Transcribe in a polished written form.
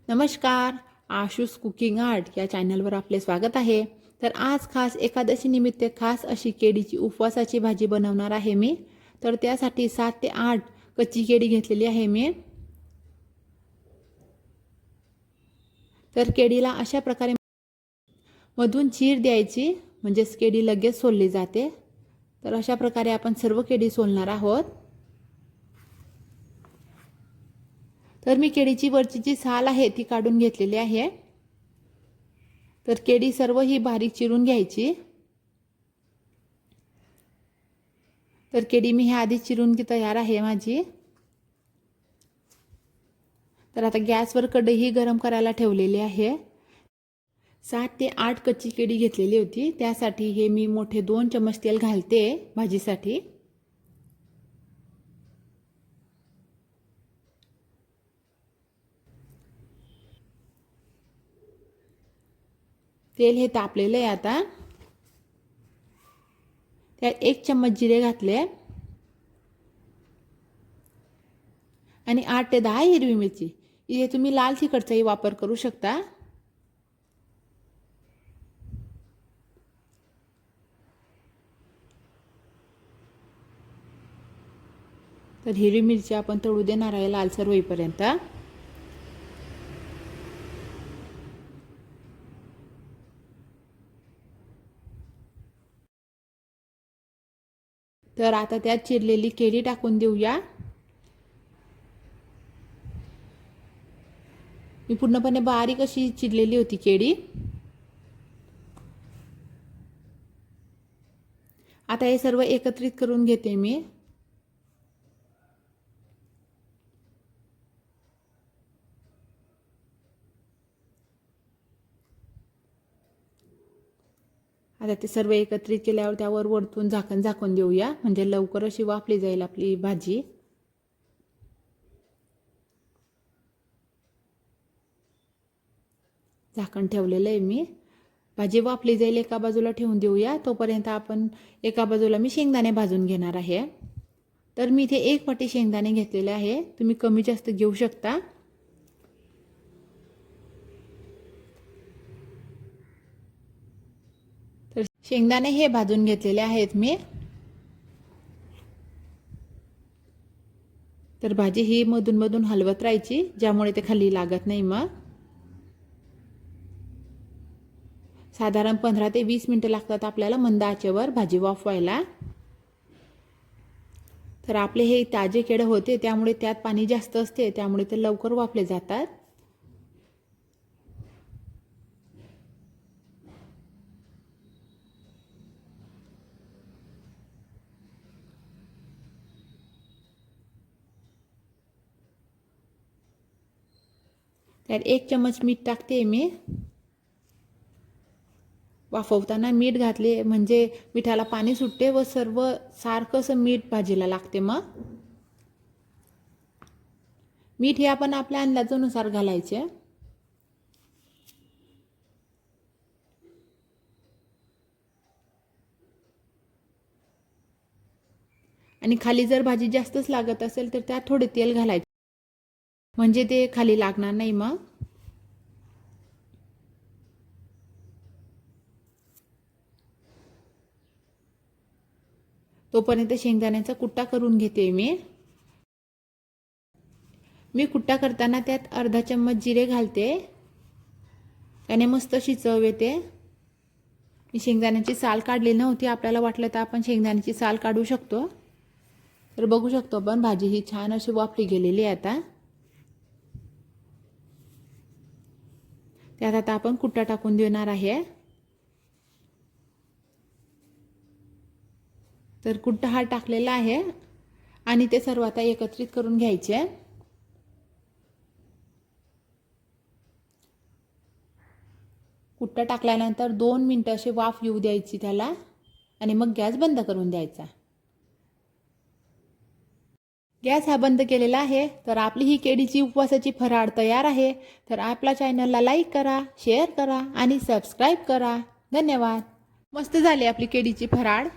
नमस्कार, आशूस cooking art या चॅनलवर आपले स्वागत आहे। तर आज खास एकादशी निमित्त खास अशी केळीची उपवासाची भाजी बनवणार आहे मी। तर त्यासाठी 7 ते 8 कच्ची केळी घेतलेली आहे मी। तर केळीला अशा प्रकारे मधून चीर द्यायची, म्हणजे केळी लगेच सोलली जाते। तर अशा प्रकारे आपण सर्व केळी सोलणार आहोत। तर मी केळीची वरची जी साल आहे ती काढून घेतलेली आहे। तर केळी सर्व ही बारीक चिरून घ्यायची। तर केळी मी आधी चिरून की तयार आहे माझी। तर आता गॅसवर कढई गरम करायला ठेवलेली आहे। 7 ते 8 कच्ची केळी घेतलेली होती, त्यासाठी हे मी मोठे 2 चमच तेल घालते भाजीसाठी। तेल हे तापलेलं आहे। आता त्यात 1 चम्मच जिरे घातले आणि 8 ते 10 हिरवी मिरची। इथे तुम्ही लाल तिखटचाही वापर करू शकता। तर हिरवी मिरची आपण तळू देणार आहे लालसर होईपर्यंत। तर आता त्यात चिरलेली केळी टाकून देऊया। मी पूर्णपणे बारीक अशी चिरलेली होती केळी। आता हे सर्व एकत्रित करून घेते मी। आता ते सर्व एकत्रित केल्यावर त्यावर वरतून झाकण देऊया, म्हणजे लवकर अशी वाफली जाईल आपली भाजी। झाकण ठेवलेलं आहे मी। भाजी वाफली जाईल एका बाजूला ठेवून देऊया, तोपर्यंत आपण एका बाजूला मी शेंगदाणे भाजून घेणार आहे। तर मी इथे 1 वाटी शेंगदाणे घेतलेले आहे, तुम्ही कमी जास्त घेऊ शकता। तर शेंगदाणे हे भाजून घेतलेले आहेत मी। तर भाजी ही मधून हलवत राहायची, ज्यामुळे ते खाली लागत नाही। मग साधारण 15 ते 20 मिनिटं लागतात आपल्याला मंद आचेवर भाजी वाफवायला। तर आपले हे ताजे केळं होते, त्यामुळे त्यात पाणी जास्त असते, त्यामुळे ते लवकर वाफले जातात। त्यात 1 चम्मच मीठ टाकते मी। वाफवताना मीठ घातले म्हणजे मिठाला पाणी सुटते व सर्व सारखं असं मीठ भाजीला लागते। मग मीठ हे आपण आपल्या अंदाजानुसार घालायचे। आणि खाली जर भाजी जास्तच लागत असेल तर त्यात थोडे तेल घालायचे, म्हणजे ते खाली लागणार नाही। मग तोपर्यंत शेंगदाण्याचा कुट्टा करून घेते मी। कुट्टा करताना त्यात अर्धा चम्मच जिरे घालते, त्याने मस्त अशी चव येते। मी शेंगदाण्याची साल काढली नव्हती, आपल्याला वाटलं तर आपण शेंगदाण्याची साल काढू शकतो। तर बघू शकतो आपण भाजी ही छान अशी वाफली गेलेली आहे। आता त्यात आता आपण कुट्टा टाकून देणार आहे। तर कुट्टा हा टाकलेला आहे आणि ते सर्व आता एकत्रित करून घ्यायचे। कुट्टा टाकल्यानंतर 2 मिनिटं अशी वाफ येऊ द्यायची त्याला आणि मग गॅस बंद करून द्यायचा। गॅस हा बंद केलेला आहे। तर आपली ही केळीची उपवासाची फराळ तयार आहे। तर आपल्या चॅनलला लाईक करा, शेअर करा आणि सबस्क्राईब करा। धन्यवाद। मस्त झाली आपली केळीची फराळ।